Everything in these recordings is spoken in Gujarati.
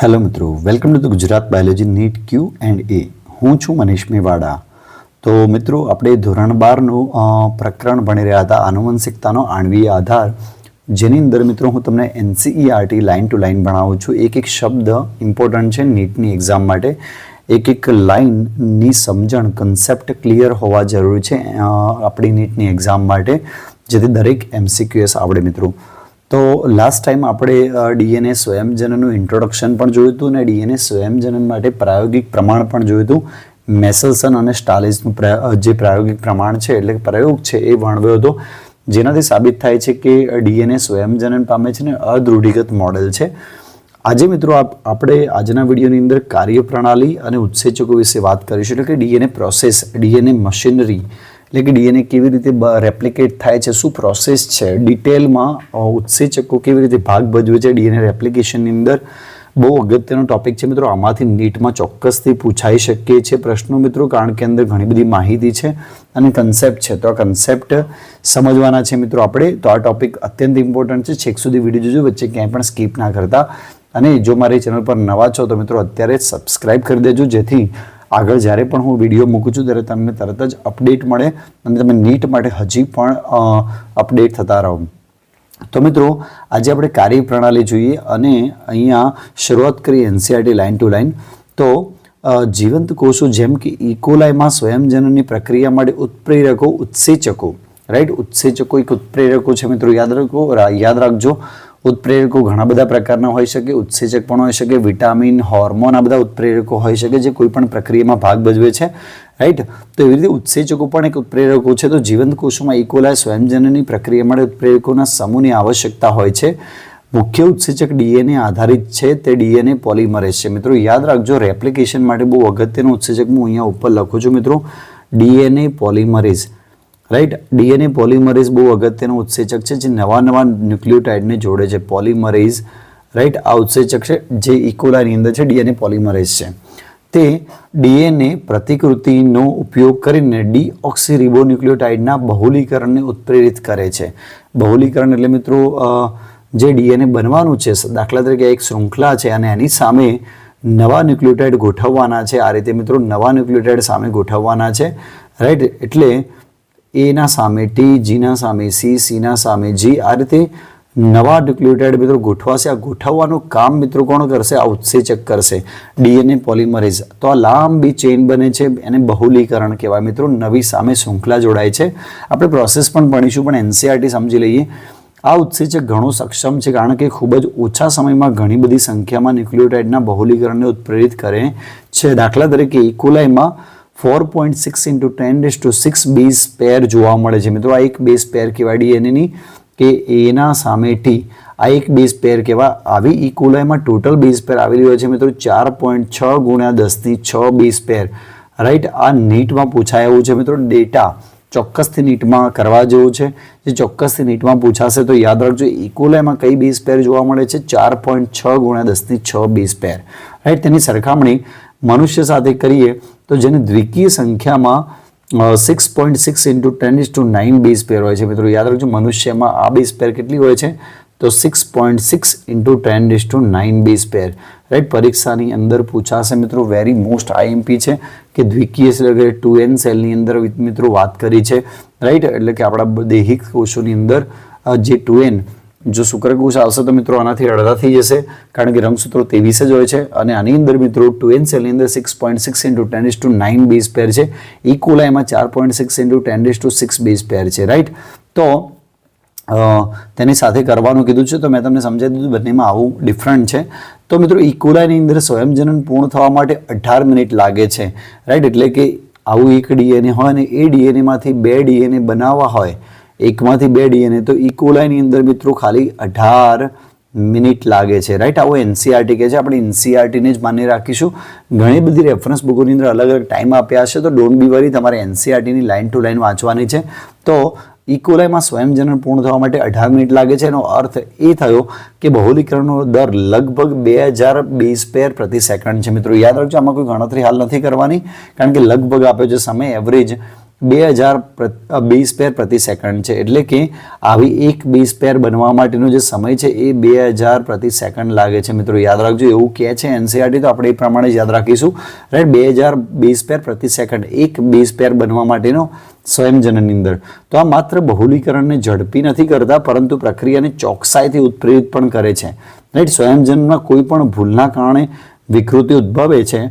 હેલો મિત્રો, welcome to the Gujarat biology NEET Q and A. હું છું મનીષ મેવાડા. તો મિત્રો, આપણે ધોરણ 12નું પ્રકરણ ભણી રહ્યા હતા, આનુવંશિકતાનો આણ્વીય આધાર, જેની અંદર મિત્રો હું તમને એનસીઈઆરટી લાઇન ટુ લાઇન ભણાવું છું. એક એક શબ્દ ઇમ્પોર્ટન્ટ છે નીટની એક્ઝામ માટે. એક એક લાઇનની સમજણ, કન્સેપ્ટ ક્લિયર હોવા જરૂરી છે આપણી નીટની એક્ઝામ માટે, જેથી દરેક એમસીક્યુએસ આવડે મિત્રો. તો લાસ્ટ ટાઈમ આપણે ડીએનએ સ્વયંજનનનું ઇન્ટ્રોડક્શન પણ જોયું હતું અને ડીએનએ સ્વયંજનન માટે પ્રાયોગિક પ્રમાણ પણ જોયું હતું. મેસલસન અને સ્ટાલિસનું જે પ્રાયોગિક પ્રમાણ છે એટલે પ્રયોગ છે એ વર્ણવ્યો હતો, જેનાથી સાબિત થાય છે કે ડીએનએ સ્વયંજનન પામે છે ને અદૃઢીગત મોડેલ છે. આજે મિત્રો આપણે આજના વિડીયોની અંદર કાર્યપ્રણાલી અને ઉત્સેચકો વિશે વાત કરીશું. એટલે કે ડીએનએ પ્રોસેસ, ડીએનએ મશીનરી, એટલે કે ડીએનએ કેવી રીતે રેપ્લિકેટ થાય છે, શું પ્રોસેસ છે, ડિટેલમાં ઉત્સેચકો કેવી રીતે ભાગ ભજવે છે ડીએનએ રેપ્લિકેશનની અંદર. બહુ અગત્યનો ટોપિક છે મિત્રો. આમાંથી નીટમાં ચોક્કસથી પૂછાઈ શકે છે પ્રશ્નો મિત્રો, કારણ કે અંદર ઘણી બધી માહિતી છે અને કન્સેપ્ટ છે. તો આ કન્સેપ્ટ સમજવાના છે મિત્રો આપણે. તો આ ટોપિક અત્યંત ઇમ્પોર્ટન્ટ છે. છેક સુધી વિડીયો જોજો, વચ્ચે ક્યાંય પણ સ્કીપ ના કરતા. અને જો મારી ચેનલ પર નવા છો તો મિત્રો અત્યારે જ સબસ્ક્રાઈબ કરી દેજો, જેથી આગળ જ્યારે પણ હું વિડીયો મૂકું છું ત્યારે તમને તરત જ અપડેટ મળે અને તમે નીટ માટે હજી પણ અપડેટ થતા રહો. તો મિત્રો, આજે આપણે કાર્યપ્રણાલી જોઈએ અને અહીંયા શરૂઆત કરીએ એનસીઈઆરટી લાઇન ટુ લાઇન. તો જીવંત કોષો જેમ કે ઇકોલાઈમાં સ્વયંજનનની પ્રક્રિયા માટે ઉત્પ્રેરકો, ઉત્સેચકો, રાઈટ, ઉત્સેચકો એક ઉત્પ્રેરકો છે મિત્રો, યાદ રાખજો. ઉત્પ્રેરકો ઘણા બધા પ્રકારના હોઈ શકે, ઉત્સેચક પણ હોઈ શકે, વિટામિન, હોર્મોન, આ બધા ઉત્પ્રેરકો હોઈ શકે જે કોઈ પણ પ્રક્રિયામાં ભાગ ભજવે છે, રાઈટ. તો એવી રીતે ઉત્સેચકો પણ એક ઉત્પ્રેરકો છે. તો જીવંત કોષોમાં ઇકોલાઈ સ્વયંજનનની પ્રક્રિયા માટે ઉત્પ્રેરકોના સમૂહની આવશ્યકતા હોય છે. મુખ્ય ઉત્સેચક ડીએનએ આધારિત છે, તે ડીએનએ પોલિમરેઝ છે મિત્રો. યાદ રાખજો, રેપ્લિકેશન માટે બહુ અગત્યનું ઉત્સેચક હું અહીંયા ઉપર લખું છું મિત્રો, DNA polymerase, right. DNA polymerase બહુ અગત્યનું ઉત્સેચક છે જે નવા ન્યુક્લિયોટાઇડને જોડે છે. પોલિમરેઝ, રાઈટ, આ ઉત્સેચક છે જે ઇકોલાઈની અંદર છે, ડીએનએ પોલિમરેઝ છે. તે ડીએનએ પ્રતિકૃતિનો ઉપયોગ કરીને ડીઓક્સીરિબોન્યુક્લિયોટાઇડના બહુલીકરણને ઉત્પ્રેરિત કરે છે. બહુલીકરણ એટલે મિત્રો જે ડીએનએ બનવાનું છે, દાખલા તરીકે એક શૃંખલા છે અને એની સામે નવા ન્યુક્લિયોટાઇડ ગોઠવવાના છે. આ રીતે મિત્રો નવા ન્યુક્લિયોટાઇડ સામે ગોઠવવાના છે, રાઈટ. એટલે એના સામે ટી, જીના સામે સી, સીના સામે જી, આ રીતે નવા ન્યુક્લિયોટાઇડ મિત્રો ગોઠવાશે. આ ગોઠવવાનું કામ મિત્રો કોણ કરશે? આ ઉત્સેચક કરશે, ડીએનએ પોલિમરેઝ. તો આ લાંબી ચેઇન બને છે, એને બહુલીકરણ કહેવાય મિત્રો. નવી સામે શૃંખલા જોડાય છે. આપણે પ્રોસેસ પણ ભણીશું, પણ એનસીઈઆરટી સમજી લઈએ. આ ઉત્સેચક ઘણું સક્ષમ છે કારણ કે ખૂબ જ ઓછા સમયમાં ઘણી બધી સંખ્યામાં ન્યુક્લિયોટાઇડના બહુલીકરણને ઉત્પ્રેરિત કરે છે. દાખલા તરીકે ઇકોલાઈમાં 4.6 × 10⁶ બેઝ પેર જોવા મળે છે મિત્રો. આ એક બેઝ પેર કહેવાય ડીએનએની, કે એના સામે ટી, આ એક બેઝ પેર કહેવાય. આવી ઇકોલાઈમાં ટોટલ બેઝ પેર આવેલી હોય છે મિત્રો 4.6 × 10⁶ બેઝ પેર, રાઈટ. આ નીટમાં પૂછાય એવું છે મિત્રો. ડેટા ચોક્કસથી નીટમાં કરવા જેવું છે. જે ચોક્કસથી નીટમાં પૂછાશે તો યાદ રાખજો, ઇકોલાઈમાં કઈ બેઝ પેર જોવા મળે છે? 4.6 × 10⁶ બેઝ પેર, રાઈટ. તેની સરખામણી મનુષ્ય સાથે કરીએ તો જેને દ્વિકીય સંખ્યામાં 6.6 × 10⁹ બેઝ પેર હોય છે મિત્રો. યાદ રાખજો, મનુષ્યમાં આ બેઝ પેર કેટલી હોય છે? તો 6.6 × 10⁹ બેઝ પેર, રાઈટ. પરીક્ષાની અંદર પૂછાશે મિત્રો. વેરી મોસ્ટ આઈએમપી છે કે દ્વિકીય એટલે કે 2n સેલની અંદર મિત્રો વાત કરી છે, રાઈટ. એટલે કે આપણા દૈહિક કોષોની અંદર જે 2n, જો શુક્રકોષ આવશે તો મિત્રો આનાથી અડધા થઈ જશે, કારણ કે રંગસૂત્રો 23 જ હોય છે. અને આની અંદર મિત્રો 2n સેલની અંદર 6.6 × 10⁹ બેઝ પેર છે. ઇકોલાઈમાં 4.6 × 10⁶ બેઝ પેર છે, રાઈટ. તો તેની સાથે કરવાનું કીધું છે, તો મેં તમને સમજાવી દીધું બંનેમાં આવું ડિફરન્ટ છે. તો મિત્રો ઇકોલાઈની અંદર સ્વયંજનન પૂર્ણ થવા માટે 18 મિનિટ લાગે છે, રાઈટ. એટલે કે આવું એક ડીએનએ હોય ને એ ડીએનએમાંથી 2 ડીએનએ બનાવવા હોય, એકમાંથી 2 ડીએનએ, તો ઇકોલાઈની અંદર મિત્રો ખાલી 18 મિનિટ લાગે છે, રાઈટ. આવું એનસીઈઆરટી કહે છે. આપણે એનસીઈઆરટીને જ માની રાખીશું. ઘણી બધી રેફરન્સ બુકોની અંદર અલગ અલગ ટાઈમ આપ્યા છે, તો ડોન્ટ બી વરી, તમારે એનસીઈઆરટીની લાઇન ટુ લાઇન વાંચવાની છે. તો ઇકોલાઈમાં સ્વયંજનન પૂર્ણ થવા માટે 18 મિનિટ લાગે છે. એનો અર્થ એ થયો કે બહુલીકરણનો દર લગભગ 2000 બેઝ પેર પ્રતિ સેકન્ડ છે મિત્રો. યાદ રાખજો, આમાં કોઈ ગણતરી હાલ નથી કરવાની, કારણ કે લગભગ આપ્યો છે સમય, એવરેજ 2000 બેઝ પેર પ્રતિ સેકન્ડ છે, એટલે કે આવી એક બેઝ પેર બનવા માટેનો જે સમય છે એ 2000 પ્રતિ સેકન્ડ લાગે છે. મિત્રો યાદ રાખજો, એવું કહે છે એનસીઆરટી, તો આપણે એ પ્રમાણે યાદ રાખીશું. રાઈટ, 2000 બેઝ પેર પ્રતિ સેકન્ડ એક બેઝ પેર બનવા માટેનો સ્વયંજનનની અંદર. તો આ માત્ર બહુલીકરણને ઝડપી નથી કરતા, પરંતુ પ્રક્રિયાને ચોકસાઈથી ઉત્પ્રેરિત પણ કરે છે. રાઈટ, સ્વયંજનનમાં કોઈ પણ ભૂલના કારણે વિકૃતિ ઉદ્ભવે છે.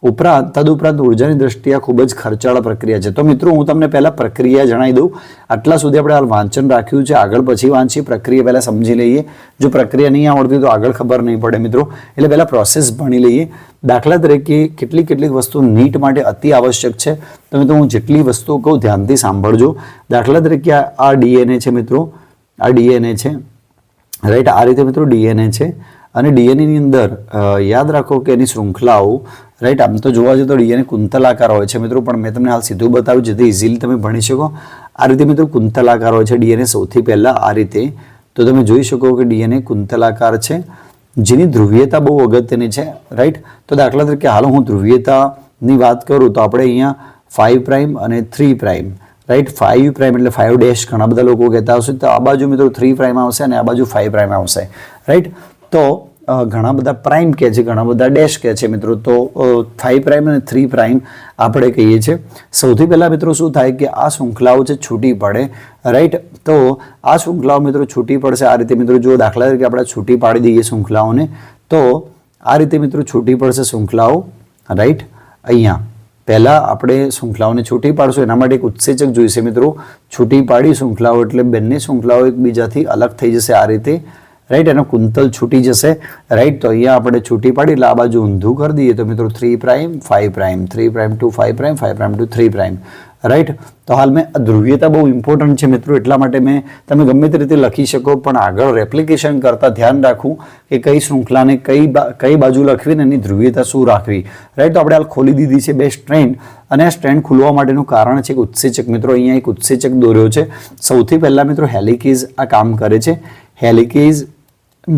તદુપરાંત ઉર્જાની દ્રષ્ટિએ આ ખૂબ જ ખર્ચાળ પ્રક્રિયા છે. તો મિત્રો હું તમને પહેલા પ્રક્રિયા જણાવી દઉં. આટલા સુધી આપણે હાલ વાંચન રાખ્યું છે, આગળ પછી વાંચીએ. પ્રક્રિયા પહેલા સમજી લઈએ. જો પ્રક્રિયા નહીં આવડતી તો આગળ ખબર નહીં પડે મિત્રો, એટલે પહેલા પ્રોસેસ ભણી લઈએ. દાખલા તરીકે કેટલીક વસ્તુ નીટ માટે અતિ આવશ્યક છે. તો મિત્રો હું જેટલી વસ્તુઓ કહું ધ્યાનથી સાંભળજો. દાખલા તરીકે આ ડીએનએ છે મિત્રો, આ ડીએનએ છે. રાઈટ, આ રીતે મિત્રો ડીએનએ છે. અને ડીએનએની અંદર યાદ રાખો કે એની શૃંખલાઓ, રાઈટ, આમ તો જોવા જઈએ તો ડીએનએ કુંતલાકાર હોય છે મિત્રો, પણ મેં તમને હાલ સીધું બતાવ્યું જેથી ઇઝીલી તમે ભણી શકો. આ રીતે મિત્રો કુંતલાકાર હોય છે ડીએનએ. સૌથી પહેલાં આ રીતે તો તમે જોઈ શકો કે ડીએનએ કુંતલાકાર છે, જેની ધ્રુવીયતા બહુ અગત્યની છે. રાઈટ, તો દાખલા તરીકે હાલ હું ધ્રુવીયતાની વાત કરું તો આપણે અહીંયા 5 પ્રાઇમ અને 3 પ્રાઇમ. રાઈટ, 5 પ્રાઇમ એટલે 5 ડેશ ઘણા બધા લોકો કહેતા હશે, તો આ બાજુ મિત્રો 3 પ્રાઇમ આવશે અને આ બાજુ 5 પ્રાઇમ આવશે. રાઈટ, તો ઘણા બધા પ્રાઇમ કહે છે, ઘણા બધા ડેશ કહે છે મિત્રો. તો 5 પ્રાઇમ અને 3 પ્રાઇમ આપણે કહીએ છીએ. સૌથી પહેલાં મિત્રો શું થાય કે આ શૃંખલાઓ છે છૂટી પડે. રાઈટ, તો આ શૃંખલાઓ મિત્રો છૂટી પડશે આ રીતે. મિત્રો જો દાખલા તરીકે આપણે છૂટી પાડી દઈએ શૃંખલાઓને, તો આ રીતે મિત્રો છૂટી પડશે શૃંખલાઓ. રાઈટ, અહીંયા પહેલાં આપણે શૃંખલાઓને છૂટી પાડશું, એના માટે એક ઉત્સેચક જોઈશે મિત્રો. છૂટી પાડી શૃંખલાઓ એટલે બંને શૃંખલાઓ એકબીજાથી અલગ થઈ જશે આ રીતે. રાઈટ, એનો કુંતલ છૂટી જશે. રાઈટ, તો અહીંયા આપણે છૂટી પાડી એટલે આ બાજુ ઊંધું કરી દઈએ તો મિત્રો 3 prime 5 prime, 3 prime two 5 prime, 5 prime two 3 prime. Right, તો હાલ મેં ધ્રુવીયતા બહુ ઇમ્પોર્ટન્ટ છે મિત્રો, એટલા માટે મેં તમે ગમે તે રીતે લખી શકો, પણ આગળ રેપ્લિકેશન કરતાં ધ્યાન રાખવું કે કઈ શૃંખલાને કઈ બાજુ લખવી ને એની ધ્રુવીયતા શું રાખવી. રાઈટ, તો આપણે હાલ ખોલી દીધી છે બે સ્ટ્રેન્ડ, અને આ સ્ટ્રેન્ડ ખુલવા માટેનું કારણ છે એક ઉત્સેચક. મિત્રો અહીંયા એક ઉત્સેચક દોર્યો છે. સૌથી પહેલાં મિત્રો હેલિકેઝ આ કામ કરે છે. હેલિકેઝ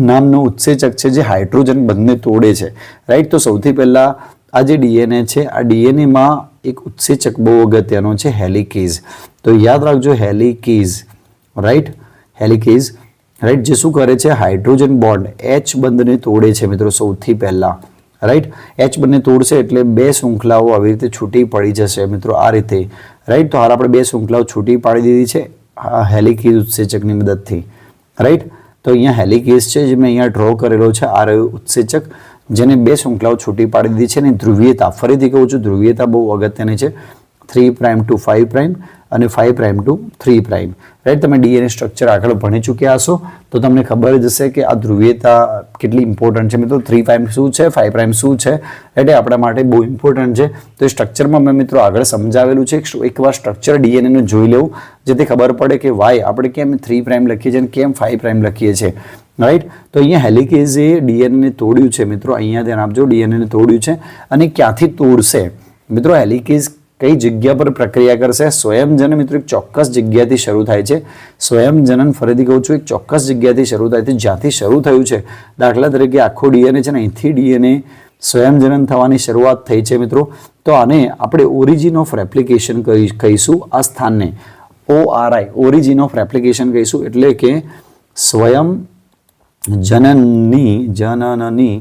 નામનો ઉત્સેચક છે જે હાઇડ્રોજન બંધને તોડે છે. રાઈટ, તો સૌથી પહેલાં આ જે ડીએનએ છે, આ ડીએનએમાં એક ઉત્સેચક બહુ અગત્યનો છે હેલિકેઝ. તો યાદ રાખજો હેલિકેઝ. રાઈટ, હેલિકેઝ. રાઈટ, જે શું કરે છે હાઇડ્રોજન બોન્ડ H બંધને તોડે છે મિત્રો સૌથી પહેલાં. રાઈટ, H બંધને તોડશે એટલે બે શૃંખલાઓ આવી રીતે છૂટી પડી જશે મિત્રો આ રીતે. રાઈટ, તો હાલ આપણે બે શૃંખલાઓ છૂટી પાડી દીધી છે આ હેલિકેઝ ઉત્સેચકની મદદથી. રાઈટ, તો અહીંયા હેલિકેઝ છે જે મેં અહીંયા ડ્રો કરેલો છે. આ રહ્યો ઉત્સેચક જેને બે શૃંખલાઓ છૂટી પાડી દીધી છે. અને ધ્રુવીયતા, ફરીથી કહું છું, ધ્રુવીયતા બહુ અગત્યની છે. 3 પ્રાઇમ ટુ 5 પ્રાઇમ અને 5 પ્રાઇમ ટુ 3 પ્રાઇમ. રાઈટ, તમે ડીએનએ સ્ટ્રક્ચર આગળ ભણી ચૂક્યા હશો તો તમને ખબર જ હશે કે આ ધ્રુવીયતા કેટલી ઇમ્પોર્ટન્ટ છે મિત્રો. 3 પ્રાઇમ શું છે, 5 પ્રાઇમ શું છે, એટલે આપણા માટે બહુ ઇમ્પોર્ટન્ટ છે. તો એ સ્ટ્રક્ચરમાં મેં મિત્રો આગળ સમજાવેલું છે. એકવાર સ્ટ્રક્ચર ડીએનએનું જોઈ લેવું જેથી ખબર પડે કે વાય આપણે કેમ 3 પ્રાઇમ લખીએ છીએ અને કેમ 5 પ્રાઇમ લખીએ છીએ. રાઈટ, તો અહીંયા હેલિકેઝે ડીએનએને તોડ્યું છે મિત્રો. અહીંયા ધ્યાન આપજો, ડીએનએને તોડ્યું છે. અને ક્યાંથી તોડશે મિત્રો? હેલિકેઝ કઈ જગ્યા પર પ્રક્રિયા કરશે? સ્વયંજનન મિત્રો એક ચોક્કસ જગ્યાથી શરૂ થાય છે. સ્વયંજનન ફરીથી કહું છું એક ચોક્કસ જગ્યાથી શરૂ થાય છે, જ્યાંથી શરૂ થયું છે. દાખલા તરીકે આખો ડીએનએ છે ને, અહીંથી ડીએનએ સ્વયંજનન થવાની શરૂઆત થઈ છે મિત્રો. તો આને આપણે ઓરિજિન ઓફ રેપ્લિકેશન કહીશું. આ સ્થાનને ORI, ઓરિજિન ઓફ રેપ્લિકેશન કહીશું. એટલે કે સ્વયં જનનની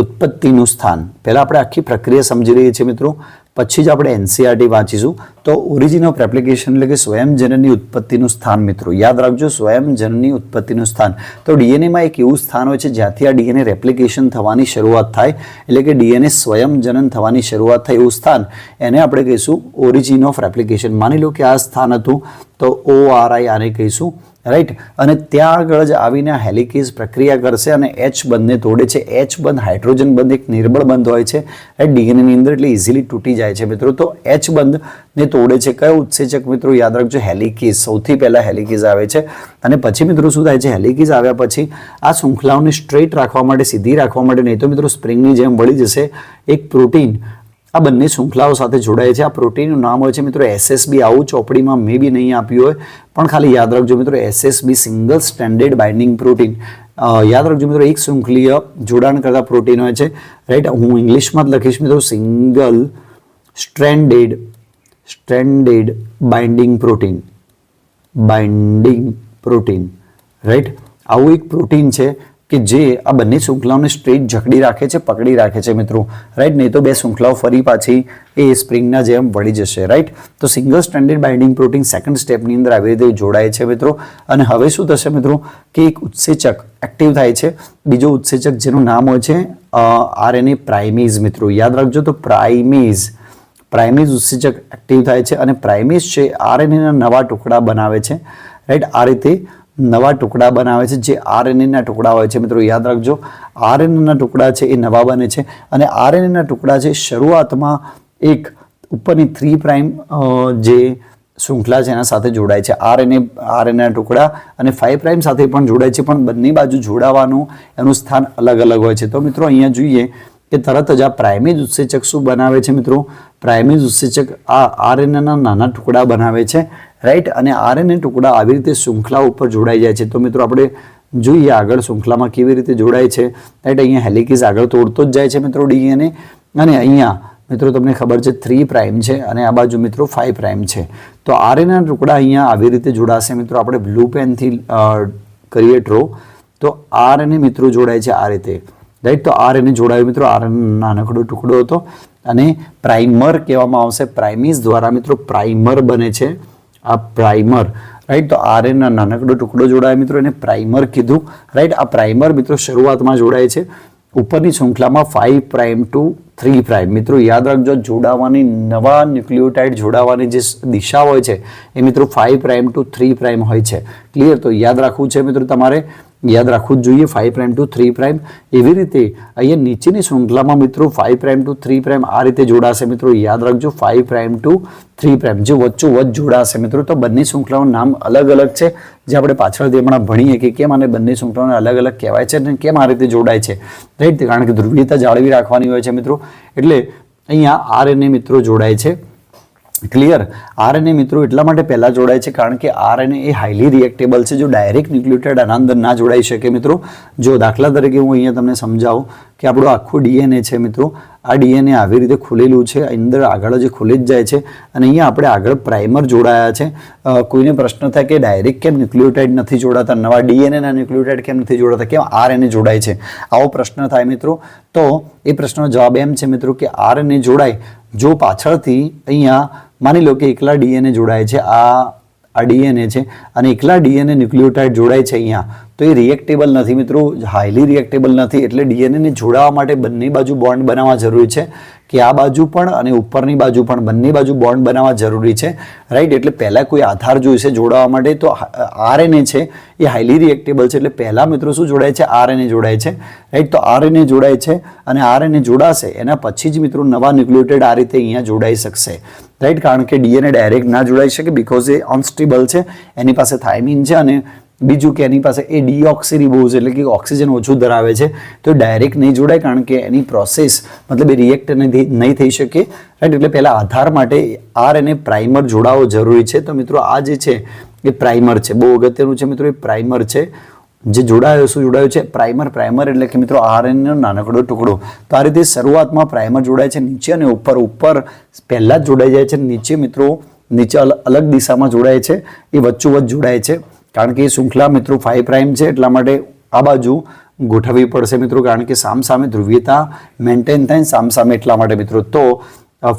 ઉત્પત્તિનું સ્થાન. પહેલાં આપણે આખી પ્રક્રિયા સમજી રહીએ છીએ મિત્રો, પછી જ આપણે એનસીઆરટી વાંચીશું. તો ઓરિજિન ઓફ રેપ્લિકેશન એટલે કે સ્વયંજનનની ઉત્પત્તિનું સ્થાન મિત્રો. યાદ રાખજો, સ્વયંજનનની ઉત્પત્તિનું સ્થાન. તો ડીએનએમાં એક એવું સ્થાન હોય છે જ્યાંથી આ ડીએનએ રેપ્લિકેશન થવાની શરૂઆત થાય, એટલે કે ડીએનએ સ્વયંજનન થવાની શરૂઆત થાય એવું સ્થાન, એને આપણે કહીશું ઓરિજિન ઓફ રેપ્લિકેશન. માની લો કે આ સ્થાન હતું તો ORI આને કહીશું. રાઈટ, અને ત્યાં આગળ જ આવીને આ હેલિકેઝ પ્રક્રિયા કરશે અને H બંધને તોડે છે. H બંધ હાઇડ્રોજન બંધ એક નિર્બળ બંધ હોય છે રાઈટ ડીએનએની અંદર, એટલે ઇઝીલી તૂટી જાય છે મિત્રો. તો H બંધને તોડે છે કયો ઉત્સેચક મિત્રો? યાદ રાખજો હેલિકેઝ. સૌથી પહેલાં હેલિકેઝ આવે છે અને પછી મિત્રો શું થાય છે? હેલિકેઝ આવ્યા પછી આ શૃંખલાઓને સ્ટ્રેટ રાખવા માટે, સીધી રાખવા માટે, નહીં તો મિત્રો સ્પ્રિંગની જેમ વળી જશે, એક પ્રોટીન આ બંને શૃંખલાઓ સાથે જોડાય છે. આ પ્રોટીનનું નામ હોય છે મિત્રો SSB. આવું ચોપડીમાં મે બી નહીં આપ્યું હોય, પણ ખાલી યાદ રાખજો મિત્રો SSB, single stranded binding protein. યાદ રાખજો મિત્રો એક શૃંખલીય જોડાણ કરતા પ્રોટીન હોય છે. રાઈટ, હું ઇંગ્લિશમાં જ લખીશ મિત્રો, single stranded stranded binding protein right. આવું એક પ્રોટીન છે કે જે આ બંને શૃંખલાઓને સ્ટ્રેટ જકડી રાખે છે, પકડી રાખે છે મિત્રો રાઈટ. નહીં તો બે શૃંખલાઓ ફરી પાછી એ સ્પ્રિંગના જેમ વળી જશે રાઈટ. તો single stranded binding protein second સ્ટેપની અંદર આવી રીતે જોડાય છે મિત્રો. અને હવે શું થશે મિત્રો કે એક ઉત્સેચક એક્ટિવ થાય છે, બીજો ઉત્સેચક જેનું નામ હોય છે આરએનએ પ્રાઇમેઝ મિત્રો. યાદ રાખજો, તો પ્રાઇમેઝ ઉત્સેચક એક્ટિવ થાય છે અને પ્રાઇમેઝ છે આરએનએના નવા ટુકડા બનાવે છે રાઈટ. આ રીતે નવા ટુકડા બનાવે છે જે આરએનએના ટુકડા હોય છે મિત્રો. યાદ રાખજો, આરએનએના ટુકડા છે એ નવા બને છે અને આરએનએના ટુકડા છે શરૂઆતમાં એક ઉપરની 3 પ્રાઇમ જે શૃંખલા છે એના સાથે જોડાય છે. આરએનએના ટુકડા અને 5 પ્રાઇમ સાથે પણ જોડાય છે, પણ બંને બાજુ જોડાવાનું એનું સ્થાન અલગ અલગ હોય છે. તો મિત્રો અહીંયા જોઈએ કે તરત જ આ પ્રાઇમેજ ઉત્સેચક શું બનાવે છે મિત્રો? પ્રાઇમેજ ઉત્સેચક આ આરએનએના નાના ટુકડા બનાવે છે રાઈટ. અને આરએનએ ટુકડા આવી રીતે શૃંખલા ઉપર જોડાઈ જાય છે. તો મિત્રો આપણે જોઈએ આગળ શૃંખલામાં કેવી રીતે જોડાય છે રાઈટ. અહીંયા હેલિકેઝ આગળ તોડતો જ જાય છે મિત્રો ડીએનએ, અને અહીંયા મિત્રો તમને ખબર છે 3 પ્રાઇમ છે અને આ બાજુ મિત્રો 5 પ્રાઇમ છે. તો આરએનએના ટુકડા અહીંયા આવી રીતે જોડાશે મિત્રો. આપણે બ્લુ પેનથી કરીએ ડ્રો, તો આરએનએ મિત્રો જોડાય છે આ રીતે રાઈટ. તો આરએનએ જોડાયું મિત્રો, આરએનએ નાનકડો ટુકડો હતો અને પ્રાઇમર કહેવામાં આવશે. પ્રાઇમેઝ દ્વારા મિત્રો પ્રાઇમર બને છે, આ પ્રાઇમર રાઈટ. તો આરએનએ નાનકડો ટુકડો જોડાય મિત્રો, એને પ્રાઇમર કીધું રાઈટ. આ પ્રાઇમર મિત્રો શરૂઆતમાં જોડાય છે ઉપરની શૃંખલામાં 5 પ્રાઇમ ટુ 3 પ્રાઇમ મિત્રો. યાદ રાખજો, જોડાવાની નવા ન્યુક્લિયોટાઇડ જોડાવાની જે દિશા હોય છે એ મિત્રો 5 પ્રાઇમ ટુ 3 પ્રાઇમ હોય છે. ક્લિયર? તો યાદ રાખવું છે મિત્રો, તમારે યાદ રાખવું જ જોઈએ 5 પ્રાઇમ ટુ 3 પ્રાઇમ. એવી રીતે અહીંયા નીચેની શૃંખલામાં મિત્રો 5 પ્રાઇમ ટુ 3 પ્રાઇમ આ રીતે જોડાશે મિત્રો. યાદ રાખજો 5 પ્રાઇમ ટુ 3 પ્રાઇમ જે વચ્ચોવચ્ચ જોડાશે મિત્રો. તો બંને શૃંખલાઓનું નામ અલગ અલગ છે, જે આપણે પાછળથી હમણાં ભણીએ કે કેમ આને બંને શૃંખલાઓને અલગ અલગ કહેવાય છે અને કેમ આ રીતે જોડાય છે રાઈટ. કારણ કે ધ્રુવીયતા જાળવી રાખવાની હોય છે મિત્રો, એટલે અહીંયા આરએનએ મિત્રો જોડાય છે. ક્લિયર? આરએનએ મિત્રો એટલા માટે પહેલાં જોડાય છે કારણ કે આરએનએ એ હાઈલી રિએક્ટેબલ છે. જો ડાયરેક્ટ ન્યુક્લિયોટાઇડ આના અંદર ના જોડાઈ શકે મિત્રો. જો દાખલા તરીકે હું અહીંયા તમને સમજાવું કે આપણું આખું ડીએનએ છે મિત્રો, આ ડીએનએ આવી રીતે ખુલેલું છે, અંદર આગળ જે ખુલી જ જાય છે અને અહીંયા આપણે આગળ પ્રાઇમર જોડાયા છે. કોઈને પ્રશ્ન થાય કે ડાયરેક્ટ કેમ ન્યુક્લિયોટાઇડ નથી જોડાતા, નવા ડીએનએના ન્યુક્લિયોટાઇડ કેમ નથી જોડાતા, કેમ આરએનએ જોડાય છે, આવો પ્રશ્ન થાય મિત્રો. તો એ પ્રશ્નનો જવાબ એમ છે મિત્રો કે આરએનએ જોડાય જો પાછળથી અહીંયા માની લો કે એકલા ડીએનએ જોડાય છે, આ ડીએનએ છે અને એકલા ડીએનએ ન્યુક્લિયોટાઇડ જોડાય છે અહીંયા, તો એ રિએક્ટેબલ નથી મિત્રો, હાઈલી રિએક્ટેબલ નથી. એટલે ડીએનએને જોડાવા માટે બંને બાજુ બોન્ડ બનાવવા જરૂરી છે, કે આ બાજુ પણ અને ઉપરની બાજુ પણ બંને બાજુ બોન્ડ બનાવવા જરૂરી છે રાઈટ. એટલે પહેલાં કોઈ આધાર જોઈશે જોડાવા માટે, તો આરએનએ છે એ હાઈલી રિએક્ટેબલ છે. એટલે પહેલાં મિત્રો શું જોડાય છે? આરએનએ જોડાય છે રાઈટ. તો આરએનએ જોડાય છે અને આરએનએ જોડાશે એના પછી જ મિત્રો નવા ન્યુક્લિયોટાઇડ આ રીતે અહીંયા જોડાઈ શકશે રાઈટ. કારણ કે ડીએનએ ડાયરેક્ટ ના જોડાઈ શકે બિકોઝ એ અનસ્ટેબલ છે, એની પાસે થાઇમિન છે અને બીજું કે એની પાસે એ ડીઓક્સિરિબોઝ એટલે કે ઓક્સિજન ઓછું ધરાવે છે, તો ડાયરેક્ટ નહીં જોડાય કારણ કે એની પ્રોસેસ મતલબ એ રિએક્ટ નહીં થઈ શકે રાઈટ. એટલે પહેલાં આધાર માટે આરએનએ પ્રાઇમર જોડાવો જરૂરી છે. તો મિત્રો આ જે છે એ પ્રાઇમર છે, બહુ અગત્યનું છે મિત્રો. એ પ્રાઇમર છે જે જોડાયો, શું જોડાયું છે? પ્રાઇમર. પ્રાઇમર એટલે કે મિત્રો આરએનએનો નાનકડો ટુકડો. તો આ રીતે શરૂઆતમાં પ્રાઇમર જોડાય છે નીચે અને ઉપર પહેલાં જ જોડાઈ જાય છે, નીચે મિત્રો નીચે અલગ દિશામાં જોડાય છે, એ વચ્ચોવચ્ચ જોડાય છે કારણ કે એ શૃંખલા મિત્રો 5 પ્રાઇમ છે, એટલા માટે આ બાજુ ગોઠવવી પડશે મિત્રો કારણ કે સામસામે ધ્રુવીયતા મેન્ટેન થાય સામસામે, એટલા માટે મિત્રો. તો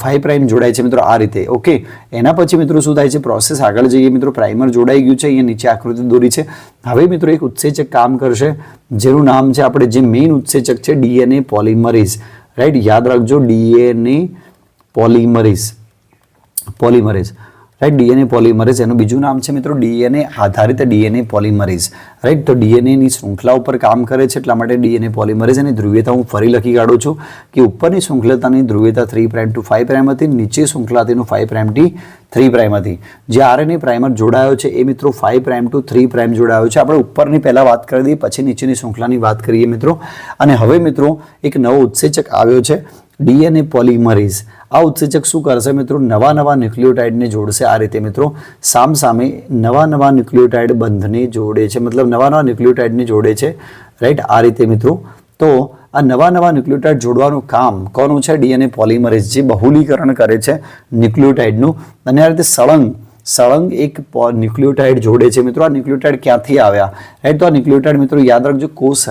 5 પ્રાઇમ જોડાય છે મિત્રો આ રીતે. ઓકે, એના પછી મિત્રો શું થાય છે? પ્રોસેસ આગળ જઈએ મિત્રો. પ્રાઇમર જોડાઈ ગયું છે, અહીંયા નીચે આકૃતિ દોરી છે. હવે મિત્રો એક ઉત્સેચક કામ કરશે જેનું નામ છે આપણે જે મેઇન ઉત્સેચક છે ડીએનએ પોલિમરેઝ રાઈટ. યાદ રાખજો DNA polymerase right. DNA polymerase એનું બીજું નામ છે મિત્રો ડીએનએ આધારિત ડીએનએ પોલિમરેઝ રાઈટ. તો ડીએનએની શૃંખલા ઉપર કામ કરે છે, એટલા માટે ડીએનએ પોલિમરેઝ. એની ધ્રુવીયતા હું ફરી લખી કાઢું છું કે ઉપરની શૃંખલાની ધ્રુવીયતા 3 પ્રાઇમ ટુ 5 પ્રાઇમ હતી, નીચે શૃંખલાતીનું 5 પ્રાઇમ થી 3 પ્રાઇમ હતી. જે આરએનએ પ્રાઇમર જોડાયો છે એ મિત્રો 5 પ્રાઇમ ટુ 3 પ્રાઇમ જોડાયો છે. આપણે ઉપરની પહેલાં વાત કરી દઈએ, પછી નીચેની શૃંખલાની વાત કરીએ મિત્રો. અને હવે મિત્રો એક નવો ઉત્સેચક આવ્યો છે ડીએનએ પોલિમરેઝ. આ ઉત્સેચક શું કરશે મિત્રો? નવા ન્યુક્લિયોટાઇડને જોડશે આ રીતે મિત્રો. સામસામે નવા ન્યુક્લિયોટાઇડ બંધને જોડે છે, મતલબ નવા ન્યુક્લિયોટાઇડને જોડે છે રાઈટ. આ રીતે મિત્રો તો આ નવા ન્યુક્લિયોટાઇડ જોડવાનું કામ કોનું છે? ડીએનએ પોલિમરેઝ, જે બહુલીકરણ કરે છે ન્યુક્લિયોટાઇડનું. અને આ રીતે સળંગ એક ન્યુક્લિયોટાઇડ જોડે છે. મિત્રો, આ ન્યુક્લિયોટાઇડ ક્યાંથી આવ્યા? રાઈટ, તો આ ન્યુક્લિયોટાઇડ મિત્રો યાદ રાખજો, કોષ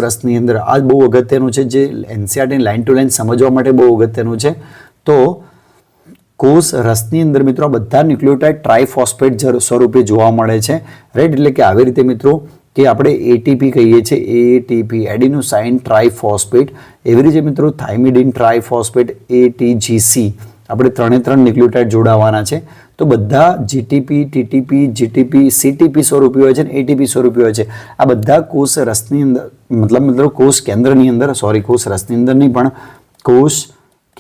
રસની અંદર આ બહુ અગત્યનું છે, જે એનસીઆરટી લાઇન ટુ લાઇન સમજવા માટે બહુ અગત્યનું છે. તો કોષ રસની અંદર મિત્રો આ બધા ન્યુક્લિયોટાઇડ ટ્રાઇફોસ્ફેટ સ્વરૂપે જોવા મળે છે. રાઈટ, એટલે કે આવી રીતે મિત્રો કે આપણે એટીપી કહીએ છીએ, એટીપી એડિનોસાઇન ટ્રાઇફોસ્ફેટ, એવી રીતે મિત્રો થાઇમિડિન ટ્રાઇફોસ્ફેટ, એટીજીસી, આપણે 3 ન્યુક્લિયોટાઇડ જોડાવાના છે. તો બધા જીટીપી, ટીટીપી, જીટીપી, સીટીપી સ્વરૂપી હોય છે અને એટીપી સ્વરૂપી હોય છે. આ બધા કોષ રસની અંદર, મતલબ કોષ કેન્દ્રની અંદર, કોષ રસની અંદર નહીં પણ કોષ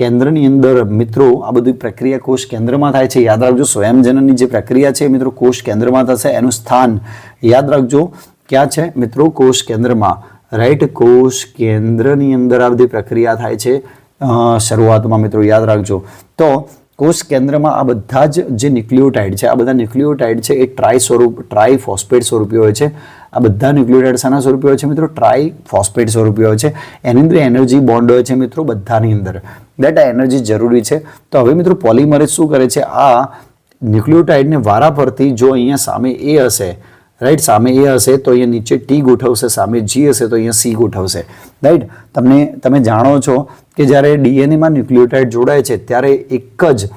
કેન્દ્રની અંદર મિત્રો આ બધી પ્રક્રિયા કોષ કેન્દ્રમાં થાય છે. યાદ રાખજો, સ્વયંજનનની જે પ્રક્રિયા છે મિત્રો કોષ કેન્દ્રમાં થશે. એનું સ્થાન યાદ રાખજો ક્યાં છે મિત્રો? કોષ કેન્દ્રમાં. રાઈટ, કોષ કેન્દ્રની અંદર આ બધી પ્રક્રિયા થાય છે શરૂઆતમાં મિત્રો, યાદ રાખજો. તો કોષ કેન્દ્રમાં આ બધા જ જે ન્યુક્લિયોટાઇડ છે, આ બધા ન્યુક્લિયોટાઇડ છે એ ટ્રાઇફોસ્ફેટ સ્વરૂપી હોય છે. આ બધા ન્યુક્લિયોટાઇડ શાના સ્વરૂપી હોય છે મિત્રો? ટ્રાઇફોસ્ફેટ સ્વરૂપી હોય છે. એની અંદર એનર્જી બોન્ડ હોય છે મિત્રો બધાની અંદર. દેટ આ એનર્જી જરૂરી છે. તો હવે મિત્રો પોલિમરેઝ શું કરે છે? આ ન્યુક્લિયોટાઇડને વારા પરથી, જો અહીંયા સામે એ હશે, રાઈટ, સામે એ હશે તો અહીંયા નીચે ટી ગોઠવશે, સામે જી હશે તો અહીંયા સી ગોઠવશે. રાઈટ, તમે જાણો છો કે જ્યારે ડીએનએમાં ન્યુક્લિયોટાઇડ જોડાય છે ત્યારે એક જ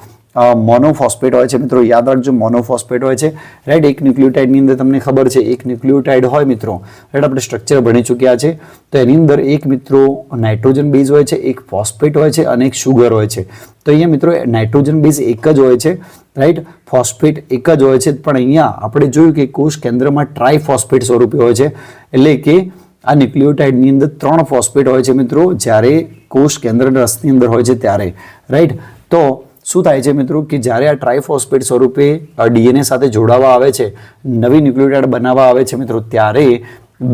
મોનોફોસ્ફેટ હોય છે મિત્રો, યાદ રાખજો, મોનોફોસ્ફેટ હોય છે. રાઈટ, એક ન્યુક્લિયોટાઇડની અંદર તમને ખબર છે, એક ન્યુક્લિયોટાઇડ હોય મિત્રો, રાઈટ, આપણે સ્ટ્રક્ચર ભણી ચૂક્યા છે. તો એની અંદર એક મિત્રો નાઇટ્રોજન બેઝ હોય છે, એક ફોસ્ફેટ હોય છે અને એક શુગર હોય છે. તો અહીંયા મિત્રો નાઇટ્રોજન બેઝ એક જ હોય છે, રાઈટ, ફોસ્ફેટ એક જ હોય છે. પણ અહીંયા આપણે જોયું કે કોષ કેન્દ્રમાં ટ્રાઇફોસ્ફેટ સ્વરૂપે હોય છે. એટલે કે આ ન્યુક્લિયોટાઇડની અંદર 3 ફોસ્ફેટ હોય છે મિત્રો, જ્યારે કોષ કેન્દ્ર રસની અંદર હોય છે ત્યારે. રાઈટ, તો શું થાય છે મિત્રો કે જ્યારે આ ટ્રાઇફોસ્ફેટ સ્વરૂપે ડીએનએ સાથે જોડાવા આવે છે, નવી ન્યુક્લિયોટાઇડ બનાવવા આવે છે મિત્રો, ત્યારે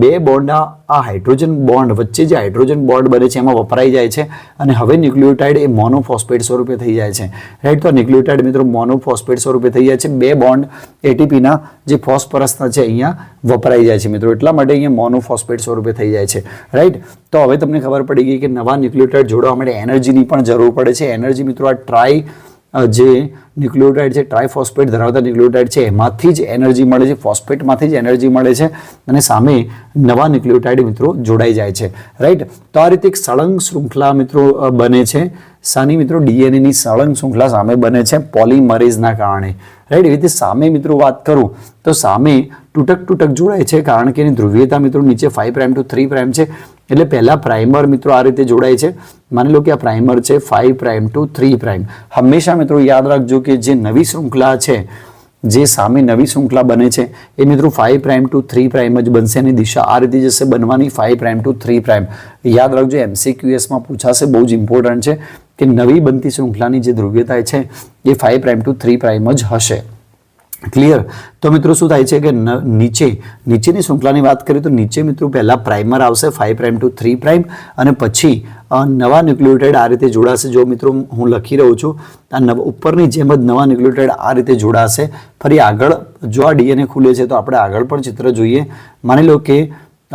2 બોન્ડ આ હાઇડ્રોજન બોન્ડ વચ્ચે જે હાઇડ્રોજન બોન્ડ બને છે એમાં વપરાઈ જાય છે અને હવે ન્યુક્લિયોટાઇડ એ મોનોફોસ્ફેટ સ્વરૂપે થઈ જાય છે. રાઈટ, તો ન્યુક્લિયોટાઇડ મિત્રો મોનોફોસ્ફેટ સ્વરૂપે થઈ જાય છે. 2 બોન્ડ એટીપીના જે ફોસ્ફરસના છે અહીંયા વપરાઈ જાય છે મિત્રો, એટલા માટે અહીંયા મોનોફોસ્ફેટ સ્વરૂપે થઈ જાય છે. રાઈટ, તો હવે તમને ખબર પડી ગઈ કે નવા ન્યુક્લિયોટાઇડ જોડવા માટે એનર્જીની પણ જરૂર પડે છે. એનર્જી મિત્રો આ જે ન્યુક્લિયોટાઇડ છે, ટ્રાઇફોસ્ફેટ ધરાવતા ન્યુક્લિયોટાઇડ છે, એમાંથી જ એનર્જી મળે છે, ફોસ્ફેટમાંથી જ એનર્જી મળે છે અને સામે નવા ન્યુક્લિયોટાઇડ મિત્રો જોડાઈ જાય છે. રાઈટ, તો આ રીતે એક સળંગ શૃંખલા મિત્રો બને છે. સાની મિત્રો? ડીએનએની સળંગ શૃંખલા સામે બને છે પોલિમરેઝના કારણે. રાઈટ, એવી રીતે સામે મિત્રો વાત કરું તો સામે તૂટક જોડાય છે, કારણ કે એની ધ્રુવીયતા મિત્રો નીચે 5' to 3' છે. એટલે પહેલા પ્રાઇમર મિત્રો આ રીતે જોડાય છે. માની લો કે આ પ્રાઇમર છે 5' to 3'. હંમેશા મિત્રો યાદ રાખજો કે જે નવી શૃંખલા છે, જે સામે નવી શૃંખલા બને છે એ મિત્રો 5' to 3' જ બનશે. એની દિશા આ રીતે જશે બનવાની, 5' to 3'. યાદ રાખજો, MCQSમાં પૂછાશે, બહુ જ ઇમ્પોર્ટન્ટ છે કે નવી બનતી શૃંખલાની જે ધ્રુવીયતા છે એ 5' to 3' જ હશે. ક્લિયર? તો મિત્રો શું થાય છે કે નીચેની શૃંખલાની વાત કરીએ તો નીચે મિત્રો પહેલા પ્રાઇમર આવશે 5' to 3' અને પછી નવા ન્યુક્લિયોટાઇડ આ રીતે જોડાશે. જો મિત્રો હું લખી રહ્યો છું, આ ઉપરની જેમ જ નવા ન્યુક્લિયોટાઇડ આ રીતે જોડાશે. ફરી આગળ જો આ ડીએનએ ખુલે છે તો આપણે આગળ પણ ચિત્ર જોઈએ. માની લો કે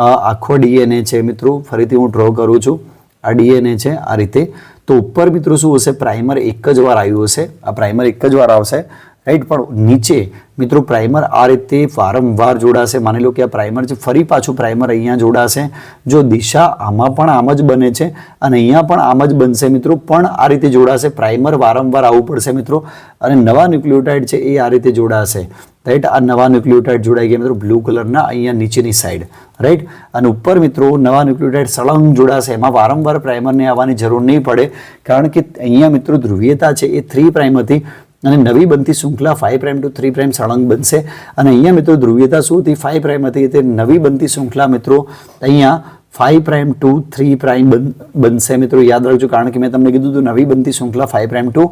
આખો ડીએનએ છે મિત્રો, ફરીથી હું ડ્રો કરું છું. આ ડીએનએ છે આ રીતે. તો ઉપર મિત્રો શું હશે? પ્રાઇમર એક જ વાર આવ્યું હશે, આ પ્રાઇમર એક જ વાર આવશે. રાઈટ, પણ નીચે મિત્રો પ્રાઇમર આ રીતે વારંવાર જોડાશે. માની લો કે આ પ્રાઇમર છે, ફરી પાછું પ્રાઇમર અહીંયા જોડાશે. જો દિશા આમાં પણ આમ જ બને છે અને અહીંયા પણ આમ જ બનશે મિત્રો, પણ આ રીતે જોડાશે. પ્રાઇમર વારંવાર આવવું પડશે મિત્રો અને નવા ન્યુક્લિયોટાઇડ છે એ આ રીતે જોડાશે. રાઈટ, આ નવા ન્યુક્લિયોટાઇડ જોડાઈ ગયા મિત્રો બ્લુ કલરના અહીંયા નીચેની સાઈડ. રાઈટ, અને ઉપર મિત્રો નવા ન્યુક્લિયોટાઇડ સળંગ જોડાશે. એમાં વારંવાર પ્રાઇમરને આવવાની જરૂર નહીં પડે, કારણ કે અહીંયા મિત્રો ધ્રુવીયતા છે એ 3' હતી અને નવી બનતી શૃંખલા 5' to 3' સળંગ બનશે. અને અહીંયા મિત્રો ધ્રુવીયતા શું હતી? 5' હતી. તે નવી બનતી શૃંખલા મિત્રો અહીંયા 5' to 3' બનશે મિત્રો, યાદ રાખજો, કારણ કે મેં તમને કીધું હતું નવી બનતી શૃંખલા 5' to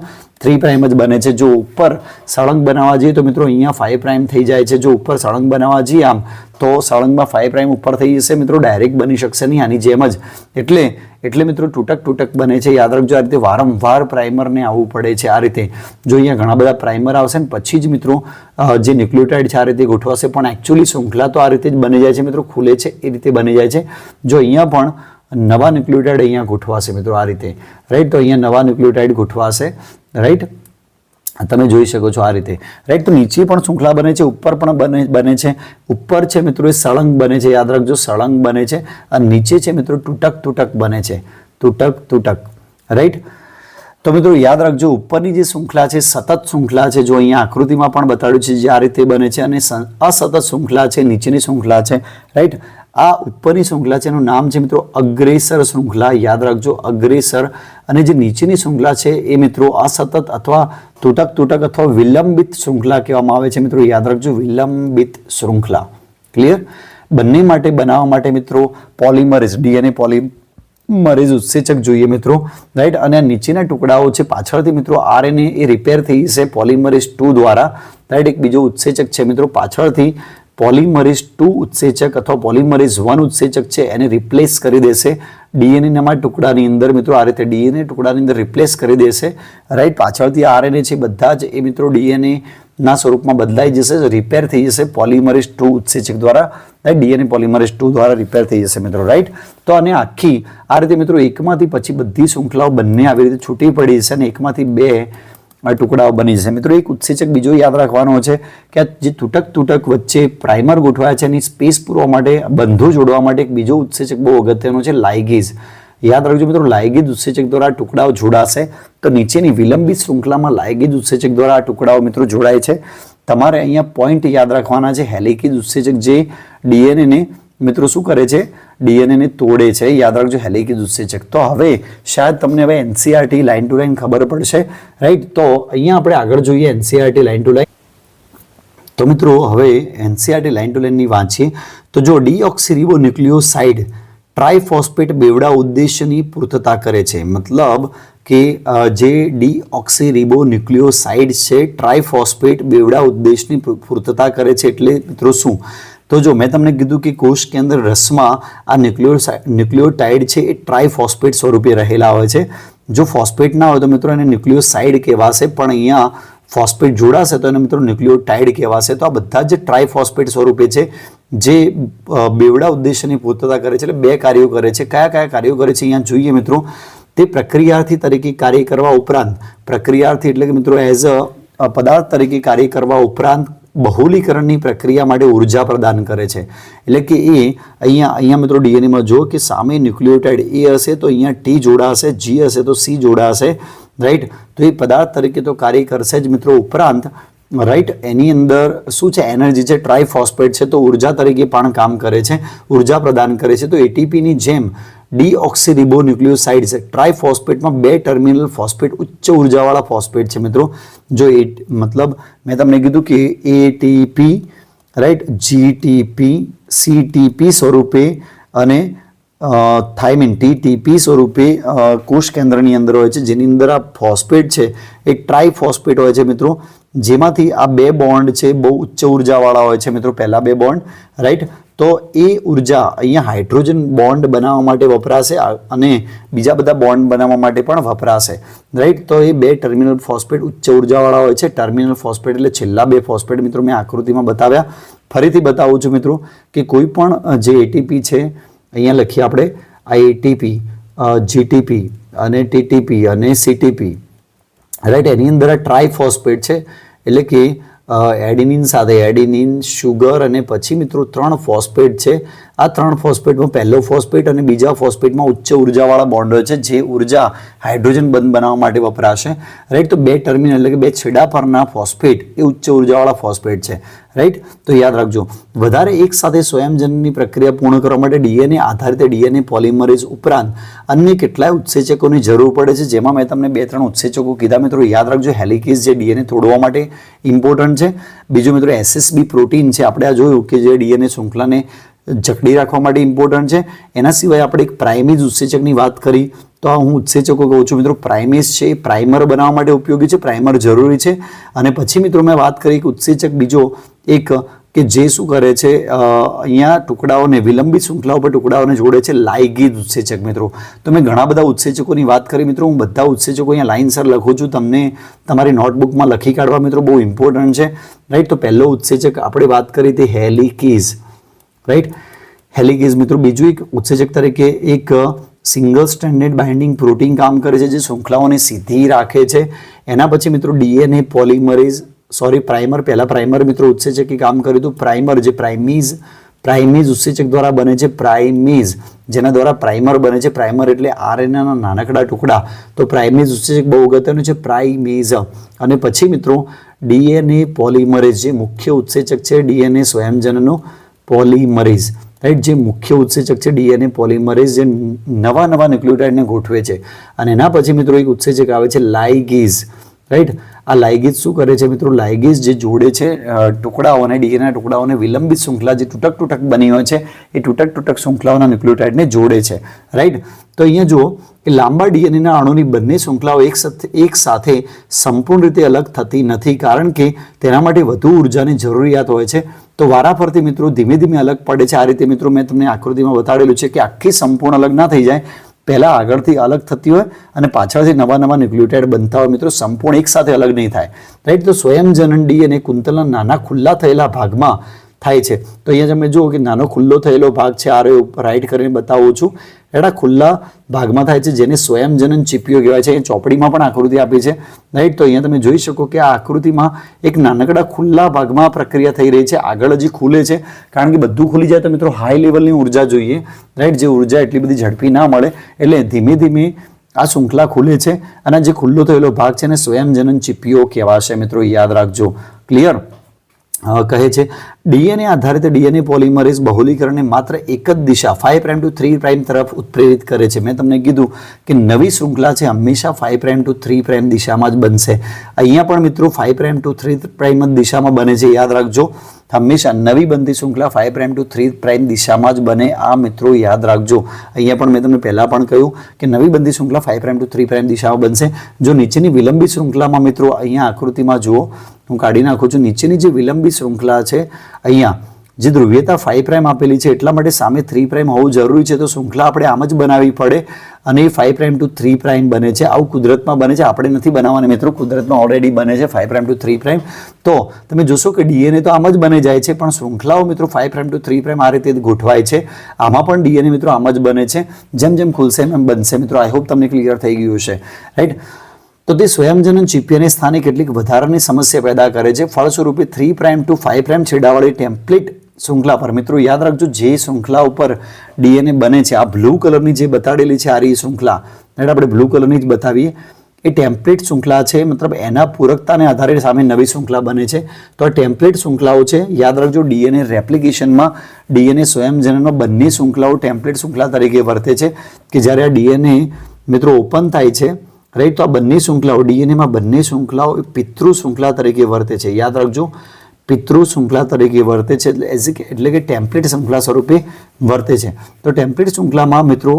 3' જ બને છે. જો ઉપર સળંગ બનાવવા જઈએ તો મિત્રો અહીંયા 5' થઈ જાય છે. જો ઉપર સળંગ બનાવવા જઈએ આમ તો સળંગમાં 5 પ્રાઇમ ઉપર થઈ જશે મિત્રો, ડાયરેક્ટ બની શકશે નહીં આની જેમ જ. એટલે મિત્રો તૂટક બને છે. યાદ રાખજો, આ રીતે વારંવાર પ્રાઇમરને આવવું પડે છે. આ રીતે જો અહીંયા ઘણા બધા પ્રાઇમર આવશે ને પછી જ મિત્રો જે ન્યુક્લિયોટાઇડ છે આ રીતે ગોઠવાશે, પણ એકચ્યુઅલી શૃંખલા તો આ રીતે જ બની જાય છે મિત્રો, ખુલે છે એ રીતે બની જાય છે. જો અહીંયા પણ નવા ન્યુક્લિયોટાઇડ અહીંયા ગોઠવાશે મિત્રો આ રીતે, રાઈટ. તો અહીંયા નવા ન્યુક્લિયોટાઇડ ગોઠવાશે, રાઈટ. તમે જોઈ શકો છો આ રીતે, રાઈટ. તો નીચે પણ શૃંખલા બને છે, ઉપર પણ બને છે. ઉપર છે મિત્રો એ સળંગ બને છે, યાદ રાખજો સળંગ બને છે. અને નીચે છે મિત્રો તૂટક બને છે, તૂટક, રાઈટ. તો મિત્રો યાદ રાખજો, ઉપરની જે શૃંખલા છે સતત શૃંખલા છે, જો અહીંયા આકૃતિમાં પણ બતાડ્યું છે જે આ રીતે બને છે, અને અસતત શૃંખલા છે નીચેની શૃંખલા છે, રાઈટ. આ ઉપરની શૃંખલા છે એનું નામ છે મિત્રો અગ્રેસર શૃંખલા, યાદ રાખજો અગ્રેસર. અને જે નીચેની શૃંખલા છે એ મિત્રો અસતત અથવા તૂટક અથવા વિલંબિત શૃંખલા કહેવામાં આવે છે મિત્રો, યાદ રાખજો વિલંબિત શૃંખલા. ક્લિયર? બંને માટે બનાવવા માટે મિત્રો પોલિમરેઝ, ડીએનએ પોલિમરેઝ ઉત્સેચક જોઈએ મિત્રો, રાઈટ. અને આ નીચેના ટુકડાઓ છે પાછળથી મિત્રો આરએનએ એ રિપેર થઈ જશે પોલિમરેઝ 2 દ્વારા, રાઈટ. એક બીજો ઉત્સેચક છે મિત્રો પાછળથી પોલિમરેઝ 2 ઉત્સેચક અથવા પોલિમરેઝ 1 ઉત્સેચક છે એને રિપ્લેસ કરી દેશે ડીએનએના ટુકડાની અંદર મિત્રો, આ રીતે ડીએનએ ટુકડાની અંદર રિપ્લેસ કરી દેશે, રાઈટ. પાછળથી આરએનએ છે બધા જ એ મિત્રો ડીએનએ ના સ્વરૂપમાં બદલાઈ જશે, રિપેર થઈ જશે પોલિમરેઝ 2 ઉત્સેચક દ્વારા, રાઈટ. ડીએનએ પોલિમરેઝ 2 દ્વારા રિપેર થઈ જશે મિત્રો, રાઈટ. તો અને આખી આ રીતે મિત્રો એકમાંથી પછી બધી શૃંખલાઓ બંને આવી રીતે છૂટી પડી જશે અને એકમાંથી 2 ટુકડાઓ બની જશે મિત્રો. એક ઉત્સેચક બીજો યાદ રાખવાનો છે કે આ જે તૂટક વચ્ચે પ્રાઇમર ગોઠવાયા છે એની સ્પેસ પૂરવા માટે, બંધો જોડવા માટે એક બીજો ઉત્સેચક બહુ અગત્યનો છે લાઇગેઝ. યાદ રાખજો મિત્રો લાઇગેઝ ઉત્સેચક દ્વારા ટુકડાઓ જોડાશે. તો નીચેની વિલંબિત શૃંખલામાં લાઇગેઝ ઉત્સેચક દ્વારા આ ટુકડાઓ મિત્રો જોડાય છે. તમારે અહીંયા પોઈન્ટ યાદ રાખવાના છે. હેલિકેઝ ઉત્સેચક જે ડીએનએને મિત્રો શું કરે છે, ડીએનએને તોડે છે, યાદ રાખજો હેલિકેઝ ઉત્સેચક. તો હવે શાયદ તમને હવે એનસીઆરટી લાઇન ટુ લાઇન ખબર પડશે, રાઈટ. તો અહીંયા આપણે આગળ જોઈએ એનસીઆરટી લાઇન ટુ લાઇન. તો મિત્રો હવે એનસીઆરટી લાઇન ટુ લાઇનની વાંચીએ તો જો ડીઓક્સીરિબોન્યુક્લિયોસાઇડ ટ્રાઇફોસ્ફેટ બેવડા ઉદ્દેશ્યની પૂર્તતા કરે છે. મતલબ કે જે ડીઓક્સીરિબોન્યુક્લિયોસાઇડ છે ટ્રાઇફોસ્ફેટ બેવડા ઉદ્દેશની પૂર્તતા કરે છે. એટલે મિત્રો શું? તો જો મેં તમને કીધું કે કોષ કે અંદર રસમાં આ ન્યુક્લિયોટાઇડ છે એ ટ્રાઇફોસ્ફેટ સ્વરૂપે રહેલા હોય છે. જો ફોસ્ફેટ ના હોય તો મિત્રો એને ન્યુક્લિયોસાઇડ કહેવાશે, પણ અહીંયા ફોસ્ફેટ જોડાશે તો એને મિત્રો ન્યુક્લિયોટાઇડ કહેવાશે. તો આ બધા જ ટ્રાઇફોસ્ફેટ સ્વરૂપે છે જે બેવડા ઉદ્દેશ્યની પૂર્તતા કરે છે. એટલે 2 કાર્યો કરે છે. કયા કાર્યો કરે છે અહીંયા જોઈએ મિત્રો. તે પ્રક્રિયાર્થી તરીકે કાર્ય કરવા ઉપરાંત, પ્રક્રિયાર્થી એટલે કે મિત્રો એઝ અ પદાર્થ તરીકે કાર્ય કરવા ઉપરાંત બહુલીકરણની પ્રક્રિયા માટે ઉર્જા પ્રદાન કરે છે. એટલે કે એ અહીંયા મિત્રો ડીએનએમાં જો કે સામે ન્યુક્લિયોટાઇડ એ હશે તો અહીંયા ટી જોડાશે, જી હશે તો સી જોડાશે, રાઈટ. તો એ પદાર્થ તરીકે તો કાર્ય કરશે જ મિત્રો, ઉપરાંત રાઈટ એની અંદર શું છે એનર્જી છે, ટ્રાઇફોસ્ફેટ છે તો ઉર્જા તરીકે પણ કામ કરે છે, ઉર્જા પ્રદાન કરે છે. તો એટીપીની જેમ ડીઓક્સીરિબોન્યુક્લિયોસાઇડ છે ટ્રાઇફોસ્ફેટમાં 2 ટર્મિનલ ફોસ્ફેટ ઉચ્ચ ઉર્જાવાળા ફોસ્ફેટ છે મિત્રો. જો મતલબ મેં તમને કીધું કે એટીપી, રાઈટ, જીટીપી, સીટીપી સ્વરૂપે અને થાઇમિન ટીટીપી સ્વરૂપે કોષ કેન્દ્રની અંદર હોય છે, જેની અંદર આ ફોસ્ફેટ છે એ ટ્રાઇફોસ્ફેટ હોય છે મિત્રો, જેમાંથી આ 2 બોન્ડ છે બહુ ઉચ્ચ ઉર્જાવાળા હોય છે મિત્રો, પહેલા 2 બોન્ડ, રાઈટ. તો એ ઉર્જા અહીંયા હાઇડ્રોજન બોન્ડ બનાવવા માટે વપરાશે અને બીજા બધા બોન્ડ બનાવવા માટે પણ વપરાશે, રાઈટ. તો એ 2 ટર્મિનલ ફોસ્ફેટ ઉચ્ચ ઉર્જાવાળા હોય છે. ટર્મિનલ ફોસ્ફેટ એટલે છેલ્લા 2 ફોસ્ફેટ મિત્રો મેં આકૃતિમાં બતાવ્યા. ફરીથી બતાવું છું મિત્રો કે કોઈ પણ જે એટીપી છે અહીંયા લખીએ આપણે આ એટીપી, જીટીપી અને ટીટીપી અને સીટીપી, રાઈટ. એની અંદર આ ટ્રાઇફોસ્ફેટ છે એટલે કે એડિનિન સાથે એડિનિન, શુગર અને પછી મિત્રો 3 ફોસ્ફેટ છે. આ 3 ફોસ્ફેટમાં પહેલો ફોસ્ફેટ અને બીજા ફોસ્ફેટમાં ઉચ્ચ ઉર્જાવાળા બોન્ડ હોય છે, જે ઉર્જા હાઇડ્રોજન બંધ બનાવવા માટે વપરાશે, રાઈટ. તો 2 ટર્મિનલ એટલે કે 2 છેડા પરના ફોસ્ફેટ એ ઉચ્ચ ઉર્જાવાળા ફોસ્ફેટ છે, રાઈટ. તો યાદ રાખજો વધારે એક સાથે સ્વયંજનની પ્રક્રિયા પૂર્ણ કરવા માટે ડીએનએ આધારિત ડીએનએ પોલિમરેઝ ઉપરાંત અન્ય કેટલાય ઉત્સેચકોની જરૂર પડે છે, જેમાં મેં તમને 2-3 ઉત્સેચકો કીધા મિત્રો. યાદ રાખજો હેલિકેઝ જે ડીએનએ તોડવા માટે ઇમ્પોર્ટન્ટ છે. બીજું મિત્રો એસએસબી પ્રોટીન છે, આપણે આ જોયું કે જે ડીએનએ શૃંખલાને જકડી રાખવા માટે ઇમ્પોર્ટન્ટ છે. એના સિવાય આપણે એક પ્રાઇમેજ ઉત્સેચકની વાત કરી તો આ હું ઉત્સેચકો કહું છું મિત્રો. પ્રાઇમેજ છે એ પ્રાઇમર બનાવવા માટે ઉપયોગી છે, પ્રાઇમર જરૂરી છે. અને પછી મિત્રો મેં વાત કરી કે ઉત્સેચક બીજો એક કે જે શું કરે છે, અહીંયા ટુકડાઓને વિલંબિત શૃંખલાઓ પર ટુકડાઓને જોડે છે લાઇગેજ ઉત્સેચક. મિત્રો તો મેં ઘણા બધા ઉત્સેચકોની વાત કરી. મિત્રો હું બધા ઉત્સેચકો અહીંયા લાઇનસર લખું છું, તમને તમારી નોટબુકમાં લખી કાઢવા મિત્રો બહુ ઇમ્પોર્ટન્ટ છે. રાઈટ, તો પહેલો ઉત્સેચક આપણે વાત કરી તે હેલિકેઝ. રાઈટ, હેલિકેઝ. મિત્રો બીજું એક ઉત્સેચક તરીકે એક સિંગલ સ્ટ્રેન્ડેડ બાઇન્ડિંગ પ્રોટીન કામ કરે છે જે શૃંખલાઓને સીધી રાખે છે. એના પછી મિત્રો ડીએનએ પોલિમરેઝ પ્રાઇમર, પહેલા પ્રાઇમર મિત્રો ઉત્સેચકે કામ કર્યું હતું. પ્રાઇમર જે પ્રાઇમેઝ ઉત્સેચક દ્વારા બને છે, પ્રાઇમેઝ જેના દ્વારા પ્રાઇમર બને છે. પ્રાઇમર એટલે આરએનએના નાનકડા ટુકડા, તો પ્રાઇમેઝ ઉત્સેચક બહુ અગત્યનું છે, પ્રાઇમેઝ. અને પછી મિત્રો ડીએનએ પોલિમરેઝ જે મુખ્ય ઉત્સેચક છે, ડીએનએ સ્વયંજનનો પોલિમરેઝ. રાઈટ, જે મુખ્ય ઉત્સેચક છે ડીએનએ પોલિમરેઝ જે નવા ન્યુક્લિયોટાઇડને ગોઠવે છે. અને એના પછી મિત્રો એક ઉત્સેચક આવે છે લાઇગેઝ. રાઈટ, આ લાઇગેજ શું કરે છે મિત્રો? લાઇગેજ જે જોડે છે ટુકડાઓને, ડીએનએના ટુકડાઓને વિલંબિત શૃંખલા જે તૂટક બની હોય છે એ તૂટક શૃંખલાઓના ન્યુક્લિયોટાઇડને જોડે છે. રાઈટ, તો અહીંયા જુઓ કે લાંબા ડીએનએના અણુની બંને શૃંખલાઓ એક સાથે સંપૂર્ણ રીતે અલગ થતી નથી, કારણ કે તેના માટે વધુ ઉર્જાની જરૂરિયાત હોય છે. તો વારાફરતી મિત્રો ધીમે ધીમે અલગ પડે છે. આ રીતે મિત્રો મેં તમને આકૃતિમાં બતાડેલું છે કે આખી સંપૂર્ણ અલગ ના થઈ જાય, પહેલાં આગળથી અલગ થતી હોય અને પાછળથી નવા ન્યુક્લિયોટાઇડ બનતા હોય મિત્રો, સંપૂર્ણ એક સાથે અલગ નહીં થાય. રાઈટ, તો સ્વયંજનન ડીએનએ કુંતલના નાના ખુલ્લા થયેલા ભાગમાં થાય છે. તો અહીંયા તમે જુઓ કે નાનો ખુલ્લો થયેલો ભાગ છે, આ રાઈટ કરીને બતાવું છું. એના ખુલ્લા ભાગમાં થાય છે જેને સ્વયંજનન ચીપીઓ કહેવાય છે. એ ચોપડીમાં પણ આકૃતિ આપી છે. રાઈટ, તો અહીંયા તમે જોઈ શકો કે આ આકૃતિમાં એક નાનકડા ખુલ્લા ભાગમાં પ્રક્રિયા થઈ રહી છે. આગળ હજી ખુલે છે, કારણ કે બધું ખુલી જાય તો મિત્રો હાઈ લેવલની ઉર્જા જોઈએ. રાઈટ, જે ઉર્જા એટલી બધી ઝડપી ના મળે, એટલે ધીમે ધીમે આ શૃંખલા ખુલે છે અને જે ખુલ્લો થયેલો ભાગ છે એને સ્વયંજનન ચીપીઓ કહેવાશે. મિત્રો યાદ રાખજો. ક્લિયર? કહે છે ડીએનએ આધારિત ડીએનએ પોલિમરેઝ બહુલીકરણને માત્ર એક જ દિશા 5 પ્રાઇમ ટુ 3 પ્રાઇમ તરફ ઉત્પ્રેરિત કરે છે. મેં તમને કીધું કે નવી શૃંખલા છે હંમેશા 5 પ્રાઇમ ટુ 3 પ્રાઇમ દિશામાં જ બનશે. અહીંયા પણ મિત્રો 5 પ્રાઇમ ટુ 3 પ્રાઇમ જ દિશામાં બને છે. યાદ રાખજો, હંમેશા નવી બનતી શૃંખલા 5 પ્રાઇમ ટુ 3 પ્રાઇમ દિશામાં જ બને. આ મિત્રો યાદ રાખજો. અહીંયા પણ મેં તમને પહેલાં પણ કહ્યું કે નવી બનતી શૃંખલા 5 પ્રાઇમ ટુ 3 પ્રાઇમ દિશામાં બનશે. જો નીચેની વિલંબિત શૃંખલામાં મિત્રો અહીંયા આકૃતિમાં જુઓ, હું કાઢી નાખું છું. નીચેની જે વિલંબિત શૃંખલા છે અહીંયા જે ધ્રુવીયતા 5 પ્રાઇમ આપેલી છે એટલા માટે સામે 3 પ્રાઇમ હોવું જરૂરી છે. તો શૃંખલા આપણે આમ જ બનાવવી પડે અને એ 5 પ્રાઇમ ટુ 3 પ્રાઇમ બને છે. આવું કુદરતમાં બને છે, આપણે નથી બનાવવાની મિત્રો, કુદરતમાં ઓલરેડી બને છે 5 પ્રાઇમ ટુ 3 પ્રાઇમ. તો તમે જોશો કે ડીએનએ તો આમ જ બને જાય છે, પણ શૃંખલાઓ મિત્રો 5 પ્રાઇમ ટુ 3 પ્રાઇમ આ રીતે ગોઠવાય છે. આમાં પણ ડીએનએ મિત્રો આમ જ બને છે. જેમ જેમ ખુલશે એમ બનશે મિત્રો. આઈ હોપ તમને ક્લિયર થઈ ગયું હશે. રાઈટ, તો તે સ્વયંજનન ચીપિયાને સ્થાને કેટલીક વધારાની સમસ્યા પેદા કરે છે. ફળસ્વરૂપે 3 પ્રાઇમ ટુ 5 પ્રાઇમ છેડાવાળી ટેમ્પલેટ શૃંખલા પર મિત્રો યાદ રાખજો, જે શૃંખલા ઉપર ડીએનએ બને છે, આ બ્લુ કલરની જે બતાડેલી છે આ રહી શૃંખલા, એટલે આપણે બ્લુ કલરની જ બતાવીએ, એ ટેમ્પલેટ શૃંખલા છે. મતલબ એના પૂરકતાને આધારે સામે નવી શૃંખલા બને છે. તો આ ટેમ્પલેટ શૃંખલાઓ છે. યાદ રાખજો, ડીએનએ રેપ્લિકેશનમાં ડીએનએ સ્વયંજનનમાં બંને શૃંખલાઓ ટેમ્પલેટ શૃંખલા તરીકે વર્તે છે. કે જ્યારે આ ડીએનએ મિત્રો ઓપન થાય છે, રાઈટ, તો આ બંને શૃંખલાઓ ડીએનએમાં બંને શૃંખલાઓ પિતૃ શૃંખલા તરીકે વર્તે છે. યાદ રાખજો, પિતૃ શૃંખલા તરીકે વર્તે છે, એટલે કે ટેમ્પલેટ શૃંખલા સ્વરૂપે વર્તે છે. તો ટેમ્પલેટ શૃંખલામાં મિત્રો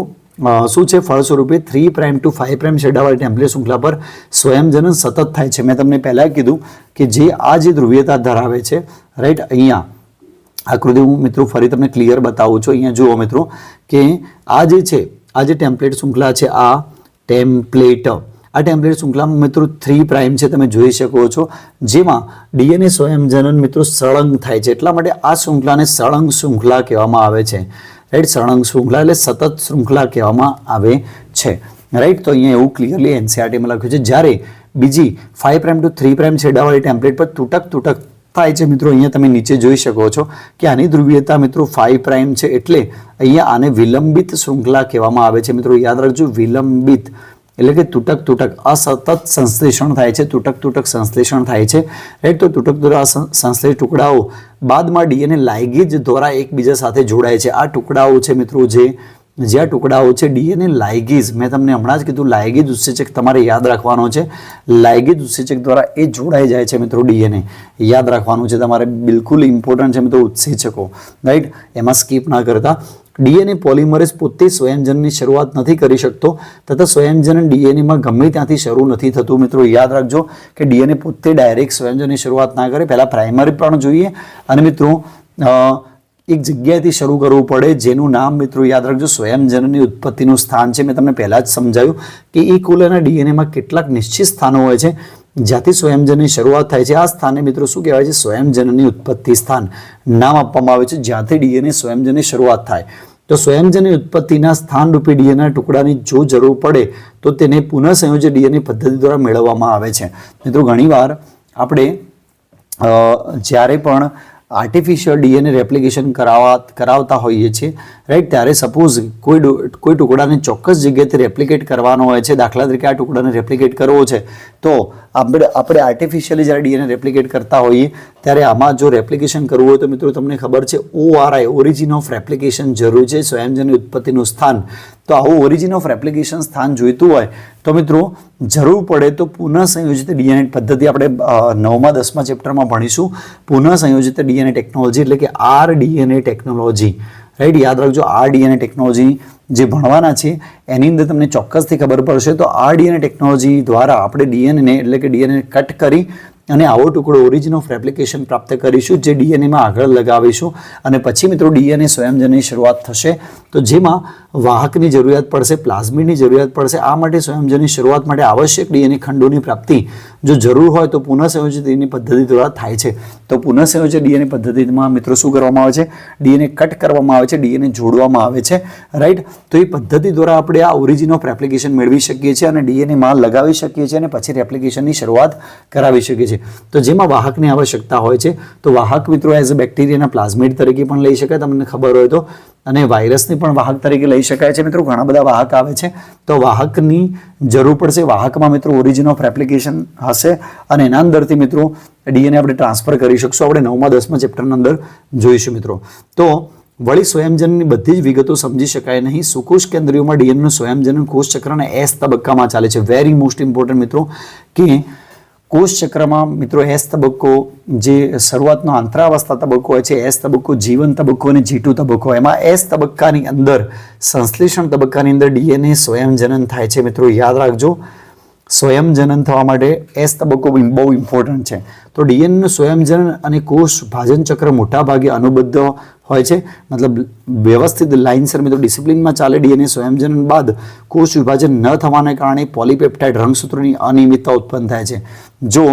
શું છે? ફળસ્વરૂપે 3 પ્રાઇમ ટુ 5 પ્રાઇમ છેડાવાળી ટેમ્પલેટ શૃંખલા પર સ્વયંજનન સતત થાય છે. મેં તમને પહેલાં કીધું કે આ જે ધ્રુવીયતા ધરાવે છે, રાઈટ, અહીંયા આકૃતિ હું મિત્રો ફરી તમને ક્લિયર બતાવું છું. અહીંયા જુઓ મિત્રો કે આ જે છે, આ જે ટેમ્પલેટ શૃંખલા છે, આ ટેમ્પલેટ શૃંખલામાં મિત્રો 3 પ્રાઇમ છે, તમે જોઈ શકો છો, જેમાં ડીએનએ સ્વયંજનન મિત્રો સળંગ થાય છે. એટલા માટે આ શૃંખલાને સળંગ શૃંખલા કહેવામાં આવે છે. રાઈટ, સળંગ શૃંખલા એટલે સતત શૃંખલા કહેવામાં આવે છે. રાઈટ, તો અહીંયા એવું ક્લિયરલી એનસીઆરટીમાં લખ્યું છે. જ્યારે બીજી 5 પ્રાઇમ ટુ 3 પ્રાઇમ છેડાવાળી ટેમ્પલેટ પર તૂટક થાય છે મિત્રો, અહીંયા તમે નીચે જોઈ શકો છો કે આની ધ્રુવીયતા મિત્રો 5 પ્રાઇમ છે, એટલે અહીંયા આને વિલંબિત શૃંખલા કહેવામાં આવે છે. મિત્રો યાદ રાખજો, વિલંબિત એટલે કે તૂટક અસતત સંશ્લેષણ થાય છે, તૂટક સંશ્લેષણ થાય છે. રાઈટ, તો તૂટક સંશ્લેષિત ટુકડાઓ બાદમાં ડીએનએ લાઇગેજ દ્વારા એકબીજા સાથે જોડાય છે. આ ટુકડાઓ છે મિત્રો જે જે આ ટુકડાઓ છે ડીએનએ લાઇગેઝ, મેં તમને હમણાં જ કીધું લાઇગેઝ ઉત્સેચક તમારે યાદ રાખવાનો છે. લાઇગેઝ ઉત્સેચક દ્વારા એ જોડાઈ જાય છે મિત્રો. ડીએનએ યાદ રાખવાનું છે તમારે, બિલકુલ ઇમ્પોર્ટન્ટ છે મિત્રો ઉત્સેચકો, રાઈટ, એમાં સ્કીપ ના કરતા. ડીએનએ પોલિમરેઝ પોતે સ્વયંજનનની શરૂઆત નથી કરી શકતો તથા સ્વયંજનન ડીએનએમાં ગમે ત્યાંથી શરૂ નથી થતું. મિત્રો યાદ રાખજો કે ડીએનએ પોતે ડાયરેક્ટ સ્વયંજનની શરૂઆત ના કરે, પહેલાં પ્રાઇમરી પણ જોઈએ અને મિત્રો એક જગ્યાએથી શરૂ કરવું પડે, જેનું નામ મિત્રો યાદ રાખજો સ્વયંજનનની ઉત્પત્તિનું સ્થાન છે. મેં તમને પહેલાં જ સમજાવ્યું કે એ કુલના ડીએનએમાં કેટલાક નિશ્ચિત સ્થાનો હોય છે જ્યાંથી સ્વયંજનની શરૂઆત થાય છે. આ સ્થાને મિત્રો શું કહેવાય છે? સ્વયંજનની ઉત્પત્તિ સ્થાન નામ આપવામાં આવે છે, જ્યાંથી ડીએનએ સ્વયંજનની શરૂઆત થાય. તો સ્વયંજનની ઉત્પત્તિના સ્થાન રૂપી ડીએનએ ટુકડાની જો જરૂર પડે તો તેને પુનઃસંયોજિત ડીએનએ પદ્ધતિ દ્વારા મેળવવામાં આવે છે. મિત્રો ઘણીવાર આપણે જ્યારે પણ આર્ટિફિશિયલ ડીએનએ રેપ્લિકેશન કરાવતા હોઈએ છીએ, રાઈટ, ત્યારે સપોઝ કોઈ ટુકડાને ચોક્કસ જગ્યાએથી રેપ્લિકેટ કરવાનો હોય છે. દાખલા તરીકે આ ટુકડાને રેપ્લિકેટ કરવો છે તો આપણે આર્ટિફિશિયલી જ્યારે ડીએનએ રેપ્લિકેટ કરતા હોઈએ ત્યારે આમાં જો રેપ્લિકેશન કરવું હોય તો મિત્રો તમને ખબર છે ORI, ઓરિજિન ઓફ રેપ્લિકેશન જરૂરી છે, સ્વયંજનની ઉત્પત્તિનું સ્થાન. તો આવું ઓરિજિન ઓફ રેપ્લિકેશન સ્થાન જોઈતું હોય તો મિત્રો જરૂર પડે તો પુનઃસંયોજિત ડીએનએ પદ્ધતિ આપણે 9મા 10મા ચેપ્ટરમાં ભણીશું. પુનઃસંયોજિત ડીએનએ ટેકનોલોજી એટલે કે RDNA ટેકનોલોજી, રાઈટ, યાદ રાખજો. RDNA ટેકનોલોજી જે ભણવાના છે એની અંદર તમને ચોક્કસથી ખબર પડશે. તો RDNA ટેકનોલોજી દ્વારા આપણે ડીએનએ એટલે કે ડીએનએ કટ કરી અને આવો ટુકડો ઓરિજિન ઓફ રેપ્લિકેશન પ્રાપ્ત કરીશું, જે ડીએનએમાં આગળ લગાવીશું અને પછી મિત્રો ડીએનએ સ્વયંજનની શરૂઆત થશે. તો જેમાં વાહકની જરૂરિયાત પડશે, પ્લાઝમિડની જરૂરિયાત પડશે. આ માટે સ્વયંજનની શરૂઆત માટે આવશ્યક ડીએનએ ખંડોની પ્રાપ્તિ જો જરૂર હોય તો પુનઃસંયોજિત ડીએનએ પદ્ધતિ દ્વારા થાય છે. તો પુનઃસંયોજિત ડીએનએ પદ્ધતિમાં મિત્રો શું કરવામાં આવે છે? ડીએનએ કટ કરવામાં આવે છે, ડીએનએ જોડવામાં આવે છે, રાઈટ. તો એ પદ્ધતિ દ્વારા આપણે આ ઓરિજિન ઓફ રેપ્લિકેશન મેળવી શકીએ છીએ અને ડીએનએમાં લગાવી શકીએ છીએ અને પછી રેપ્લિકેશનની શરૂઆત કરાવી શકીએ છીએ. તો જેમાં વાહકની આવશ્યકતા હોય છે તો વાહક મિત્રો એઝ અ બેક્ટેરિયાના પ્લાઝમિડ તરીકે પણ લઈ શકાય, તમને ખબર હોય તો, અને વાયરસની પણ વાહક તરીકે લઈ શકાય છે. મિત્રો ઘણા બધા વાહક આવે છે તો વાહકની જરૂર પડશે. વાહકમાં મિત્રો ઓરિજિન ઓફ રેપ્લિકેશન હશે અને એના અંદરથી મિત્રો ડીએનએ આપણે ટ્રાન્સફર કરી શકશું. આપણે 9મા 10મા ચેપ્ટરના અંદર જોઈશું મિત્રો. તો વળી સ્વયંજનની બધી જ વિગતો સમજી શકાય નહીં. સુકોષ કેન્દ્રીયોમાં ડીએનએનું સ્વયંજનન કોષ ચક્રના S તબક્કામાં ચાલે છે. વેરી મોસ્ટ ઇમ્પોર્ટન્ટ મિત્રો કે કોષ ચક્રમાં મિત્રો S તબક્કો જે શરૂઆતનો આંતરાવસ્થા તબક્કો હોય છે, S તબક્કો, જીવન તબક્કો અને G2 તબક્કો. એમાં S તબક્કાની અંદર સંશ્લેષણ તબક્કાની અંદર ડીએનએ સ્વયંજનન થાય છે. મિત્રો યાદ રાખજો, સ્વયંજનન થવા માટે S તબક્કો બહુ ઇમ્પોર્ટન્ટ છે. તો ડીએનએનું સ્વયંજનન અને કોષ ભાજન ચક્ર મોટા ભાગે અનુબદ્ધ હોય છે, મતલબ વ્યવસ્થિત લાઇનસર મિત્રો ડિસિપ્લિનમાં ચાલે. ડીએનએ સ્વયંજનન બાદ કોષ વિભાજન ન થવાને કારણે પોલીપેપ્ટાઇડ રંગસૂત્રોની અનિયમિતતા ઉત્પન્ન થાય છે. જો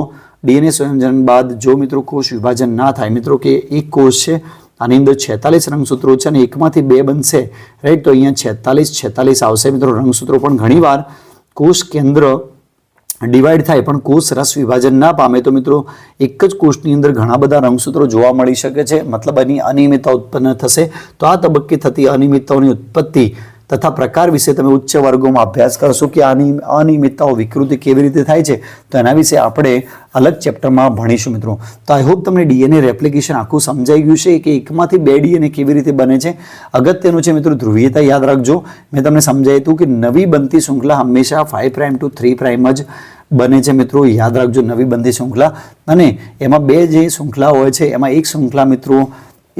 ડીએનએ સ્વયંજનન બાદ જો મિત્રો કોષ વિભાજન ના થાય, મિત્રો કે એક કોષ છે આની અંદર 46 રંગસૂત્રો છે અને એકમાંથી 2 બનશે, રાઈટ, તો અહીંયા 46 આવશે મિત્રો રંગસૂત્રો. પણ ઘણીવાર કોષ કેન્દ્ર ડિવાઈડ થાય પણ કોષ રસ વિભાજન ના પામે તો મિત્રો એક જ કોષની અંદર ઘણા બધા રંગસૂત્રો જોવા મળી શકે છે, મતલબ એની અનિયમિતતા ઉત્પન્ન થશે. તો આ તબક્કે થતી અનિયમિતતાઓની ઉત્પત્તિ તથા પ્રકાર વિશે તમે ઉચ્ચ વર્ગોમાં અભ્યાસ કરશો કે આની અનિયમિતતાઓ વિકૃતિ કેવી રીતે થાય છે. તો એના વિશે આપણે અલગ ચેપ્ટરમાં ભણીશું મિત્રો. તો આઈ હોપ તમને ડીએનએ રેપ્લિકેશન આખું સમજાઈ ગયું છે કે એકમાંથી 2 ડીએનએ કેવી રીતે બને છે. અગત્યનું છે મિત્રો ધ્રુવીયતા યાદ રાખજો. મેં તમને સમજાવ્યું હતું કે નવી બનતી શૃંખલા હંમેશા 5' to 3' જ બને છે મિત્રો. યાદ રાખજો, નવી બનતી શૃંખલા. અને એમાં 2 જે શૃંખલા હોય છે એમાં એક શૃંખલા મિત્રો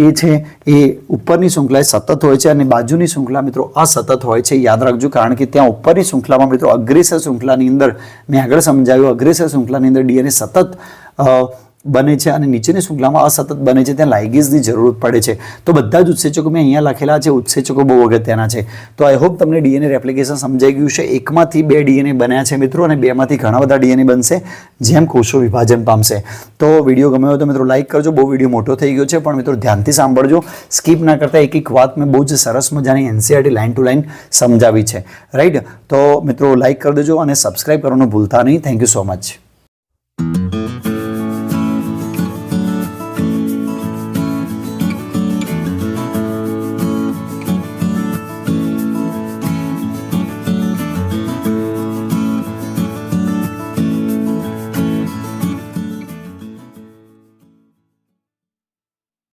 એ છે એ ઉપરની શૃંખલા સતત હોય છે અને બાજુની શૃંખલા મિત્રો અસતત હોય છે. યાદ રાખજો, કારણ કે ત્યાં ઉપરની શૃંખલામાં મિત્રો અગ્રેસર શૃંખલાની અંદર મેં આગળ સમજાવ્યું, અગ્રેસર શૃંખલાની અંદર ડીએનએ સતત બને છે અને નીચેની શૃંખલામાં અસતત બને છે, ત્યાં લાઇગેઝની જરૂર પડે છે. તો બધા જ ઉત્સેચકો મેં અહીંયા લખેલા છે. ઉત્સેચકો બહુ અગત્યના છે. તો આઈ હોપ તમને ડીએનએ રેપ્લિકેશન સમજાઈ ગયું છે. એકમાંથી 2 ડીએનએ બન્યા છે મિત્રો અને 2માંથી ઘણા બધા ડીએનએ બનશે જેમ કોષો વિભાજન પામશે. તો વિડીયો ગમ્યો હોય તો મિત્રો લાઇક કરજો. બહુ વિડીયો મોટો થઈ ગયો છે પણ મિત્રો ધ્યાનથી સાંભળજો, સ્કીપ ના કરતા. એક વાત મેં બહુ જ સરસ મજાની NCERT લાઇન ટુ લાઇન સમજાવી છે, રાઈટ. તો મિત્રો લાઇક કરી દેજો અને સબસ્ક્રાઇબ કરવાનું ભૂલતા નહીં. Thank you so much.